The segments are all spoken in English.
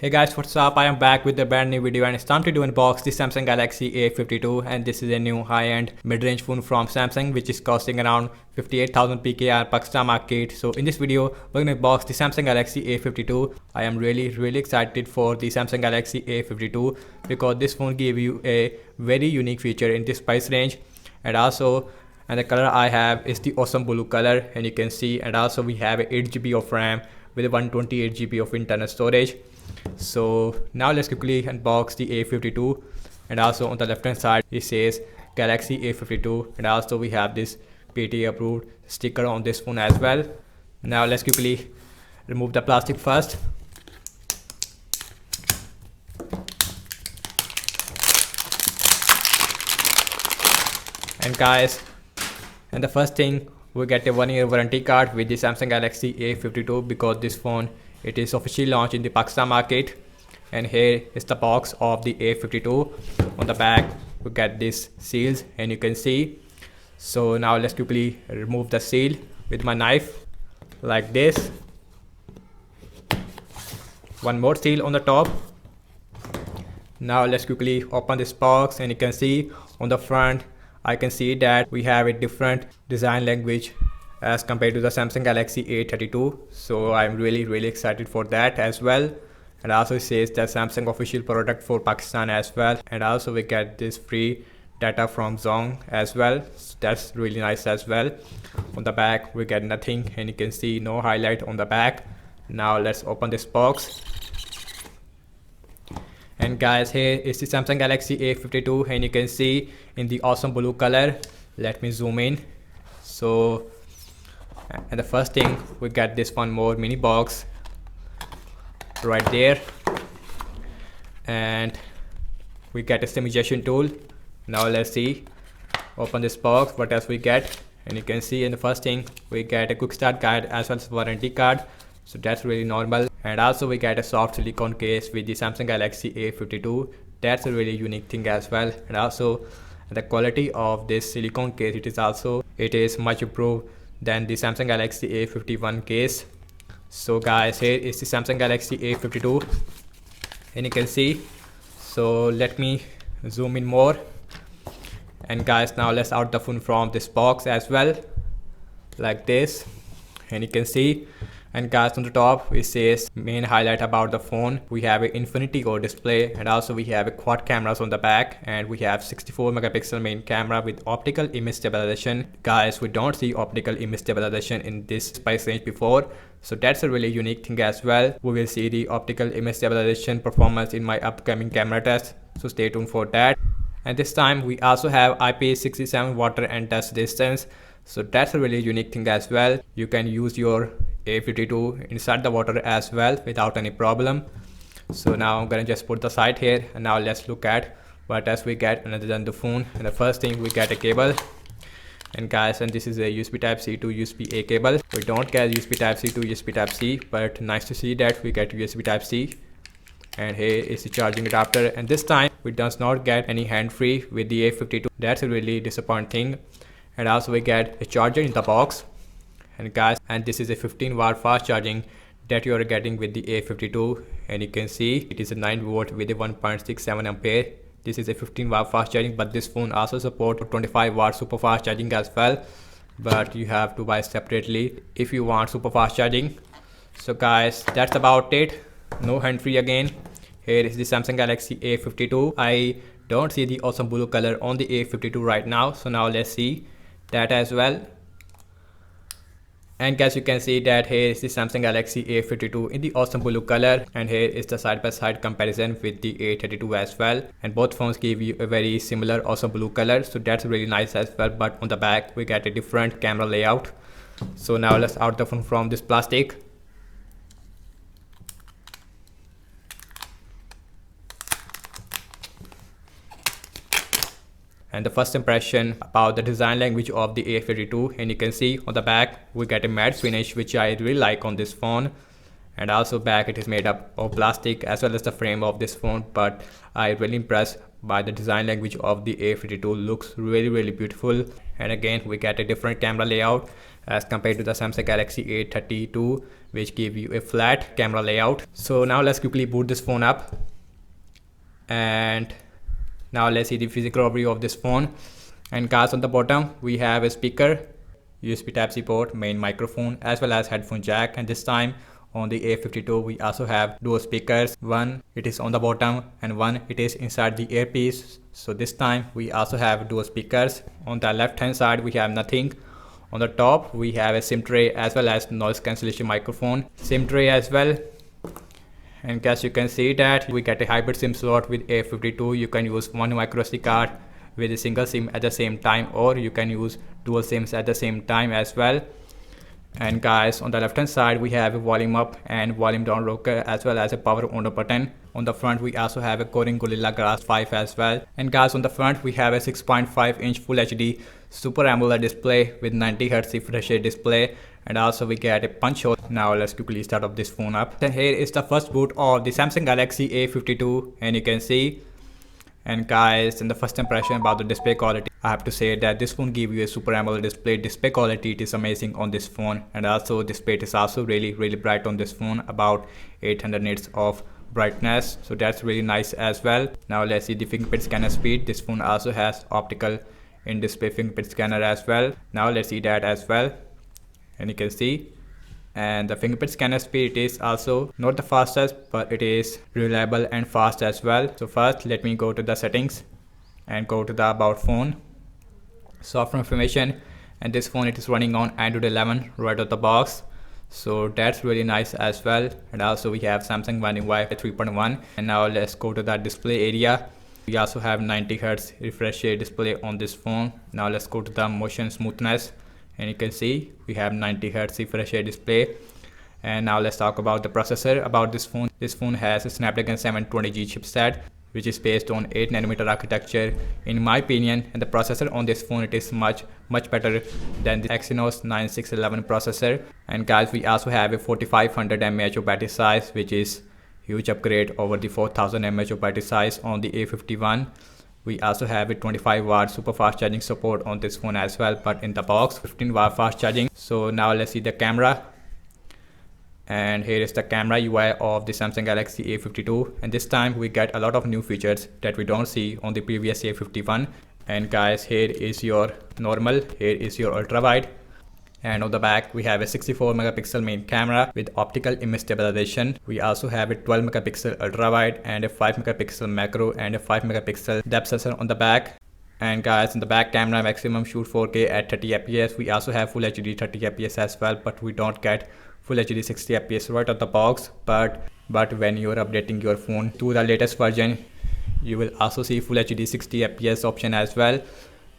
Hey guys, what's up? I am back with a brand new video and it's time to unbox the Samsung Galaxy A52, and this is a new high-end mid-range phone from Samsung which is costing around 58,000 PKR Pakistan market. So in this video, we're going to unbox the Samsung Galaxy A52. I am really excited for the Samsung Galaxy A52 because this phone gives you a very unique feature in this price range, and the color I have is the awesome blue color, and you can see, and also we have 8GB of RAM with 128GB of internal storage. So now let's quickly unbox the A52, and also on the left hand side it says Galaxy A52, and also we have this PTA approved sticker on this phone as well. Now let's quickly remove the plastic first. And guys, and the first thing, we get a 1-year warranty card with the Samsung Galaxy A52 because this phone, it is officially launched in the Pakistan market. And here is the box of the A52. On the back we get these seals, and you can see. So now let's quickly remove the seal with my knife like this. One more seal on the top. Now let's quickly open this box, and you can see on the front I can see that we have a different design language as compared to the Samsung Galaxy A32. So I'm really excited for that as well. And also it says that Samsung official product for Pakistan as well. And also we get this free data from Zong as well. So that's really nice as well. On the back we get nothing, and you can see no highlight on the back. Now let's open this box. And guys, here is the Samsung Galaxy A52, and you can see in the awesome blue color. Let me zoom in. So, and the first thing, we get this one more mini box right there, and we get a SIM injection tool. Now let's see, open this box, what else we get. And you can see in the first thing we get a quick start guide as well as warranty card. So that's really normal. And also we get a soft silicone case with the Samsung Galaxy A52. That's a really unique thing as well. And also the quality of this silicone case, it is much improved than the Samsung Galaxy A51 case. So guys, here is the Samsung Galaxy A52, and you can see. So let me zoom in more. And guys, now let's out the phone from this box as well, like this, and you can see. And guys, on the top it says main highlight about the phone. We have an Infinity Go display, and also we have a quad cameras on the back, and we have 64 megapixel main camera with optical image stabilization. Guys, we don't see optical image stabilization in this price range before, so that's a really unique thing as well. We will see the optical image stabilization performance in my upcoming camera test, so stay tuned for that. And this time we also have IP67 water and dust resistance, so that's a really unique thing as well. You can use your A52 inside the water as well without any problem. So now I'm gonna just put the side here, and now let's look at what else we get other than the phone. And the first thing, we get a cable. And guys, and this is a USB type C to USB A cable. We don't get USB type C to USB type C, but nice to see that we get USB type C. And here is the charging adapter, and this time we does not get any hand free with the A52. That's a really disappointing thing. And also we get a charger in the box. And guys, and this is a 15-watt fast charging that you are getting with the A52, and you can see it is a 9V with a 1.67 ampere. This is a 15-watt fast charging, but this phone also supports 25-watt super fast charging as well, but you have to buy separately if you want super fast charging. So guys, that's about it. No hand free again. Here is the Samsung Galaxy A52. I don't see the awesome blue color on the A52 right now, so now let's see that as well. And guys, you can see that here is the Samsung Galaxy A52 in the awesome blue color, and here is the side-by-side comparison with the A32 as well. And both phones give you a very similar awesome blue color, so that's really nice as well. But on the back we get a different camera layout. So now let's out the phone from this plastic. And the first impression about the design language of the A52, and you can see on the back we get a matte finish, which I really like on this phone. And also back it is made up of plastic as well as the frame of this phone, but I really impressed by the design language of the A52. Looks really beautiful. And again we get a different camera layout as compared to the Samsung Galaxy A32, which give you a flat camera layout. So now let's quickly boot this phone up, and now let's see the physical overview of this phone. And guys, on the bottom we have a speaker, USB Type-C port, main microphone, as well as headphone jack. And this time on the A52 we also have dual speakers. One it is on the bottom and one it is inside the earpiece. So this time we also have dual speakers. On the left hand side we have nothing. On the top we have a SIM tray as well as noise cancellation microphone, SIM tray as well. And as you can see that we get a hybrid SIM slot with A52. You can use one microSD card with a single SIM at the same time, or you can use dual SIMs at the same time as well. And guys, on the left hand side we have a volume up and volume down rocker as well as a power on button. On the front we also have a Corning Gorilla Glass 5 as well. And guys, on the front we have a 6.5 inch Full HD Super AMOLED display with 90Hz refresh rate display, and also we get a punch hole. Now let's quickly start up this phone up. And here is the first boot of the Samsung Galaxy A52, and you can see. And guys, in the first impression about the display quality, I have to say that this phone gives you a Super AMOLED display. Display quality, it is amazing on this phone, and also display is also really bright on this phone, about 800 nits of brightness, so that's really nice as well. Now let's see the fingerprint scanner speed. This phone also has optical in-display fingerprint scanner as well. Now let's see that as well, and you can see. And the fingerprint scanner speed, it is also not the fastest, but it is reliable and fast as well. So first let me go to the settings and go to the about phone, software information, and this phone it is running on Android 11 right out of the box, so that's really nice as well. And also we have Samsung One UI 3.1. And now let's go to the display area. We also have 90Hz refresh rate display on this phone. Now let's go to the motion smoothness, and you can see we have 90Hz refresh rate display. And now let's talk about the processor about this phone. This phone has a Snapdragon 720G chipset, which is based on 8nm architecture in my opinion. And the processor on this phone, it is much better than the Exynos 9611 processor. And guys, we also have a 4500 mAh of battery size, which is huge upgrade over the 4000 mAh of battery size on the A51. We also have a 25 watt super fast charging support on this phone as well, but in the box 15 watt fast charging. So now let's see the camera, and here is the camera UI of the Samsung Galaxy A52. And this time we get a lot of new features that we don't see on the previous A51. And guys, here is your normal, here is your ultra wide, and on the back we have a 64 megapixel main camera with optical image stabilization. We also have a 12 megapixel ultra wide and a 5 megapixel macro and a 5 megapixel depth sensor on the back. And guys, in the back camera maximum shoot 4K at 30 fps. We also have full HD 30 fps as well, but we don't get full HD 60 fps right out the box. But when you are updating your phone to the latest version, you will also see full HD 60 fps option as well.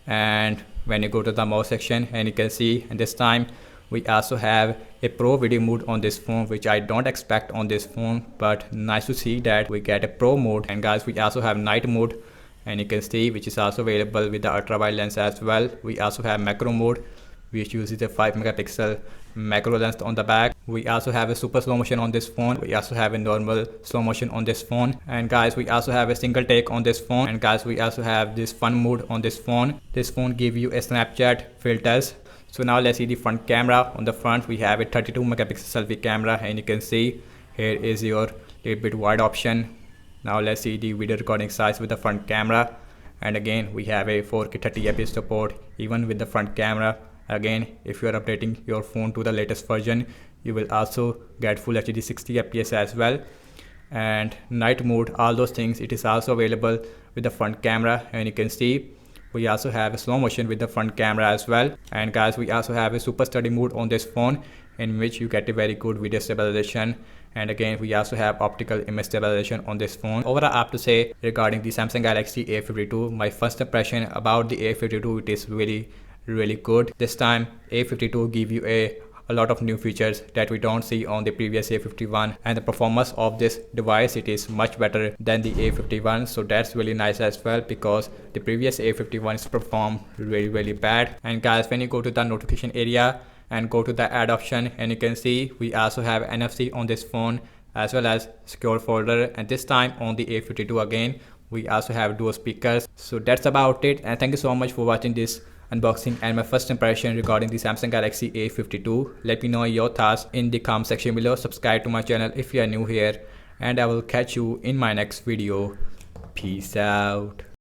And when you go to the mouse section, and you can see, and this time we also have a pro video mode on this phone, which I don't expect on this phone, but nice to see that we get a pro mode. And guys, we also have night mode, and you can see, which is also available with the ultra wide lens as well. We also have macro mode, which uses a 5 megapixel macro lens on the back. We also have a super slow motion on this phone. We also have a normal slow motion on this phone. And guys, we also have a single take on this phone. And guys, we also have this fun mode on this phone. This phone give you a Snapchat filters. So now let's see the front camera. On the front we have a 32 megapixel selfie camera, and you can see here is your little bit wide option. Now let's see the video recording size with the front camera. And again, we have a 4K 30 fps support even with the front camera. Again, if you are updating your phone to the latest version, you will also get full HD 60 fps as well. And night mode, all those things, it is also available with the front camera. And you can see we also have a slow motion with the front camera as well. And guys, we also have a super steady mode on this phone, in which you get a very good video stabilization. And again, we also have optical image stabilization on this phone. Overall, I have to say regarding the Samsung Galaxy A52, my first impression about the A52, it is really good. This time A52 give you a lot of new features that we don't see on the previous A51, and the performance of this device, it is much better than the A51. So that's really nice as well, because the previous A51s performed really bad. And guys, when you go to the notification area and go to the add option, and you can see we also have NFC on this phone as well as secure folder. And this time on the A52 again, we also have dual speakers. So that's about it, and thank you so much for watching this unboxing and my first impression regarding the Samsung Galaxy A52. Let me know your thoughts in the comment section below. Subscribe to my channel if you are new here, and I will catch you in my next video. Peace out.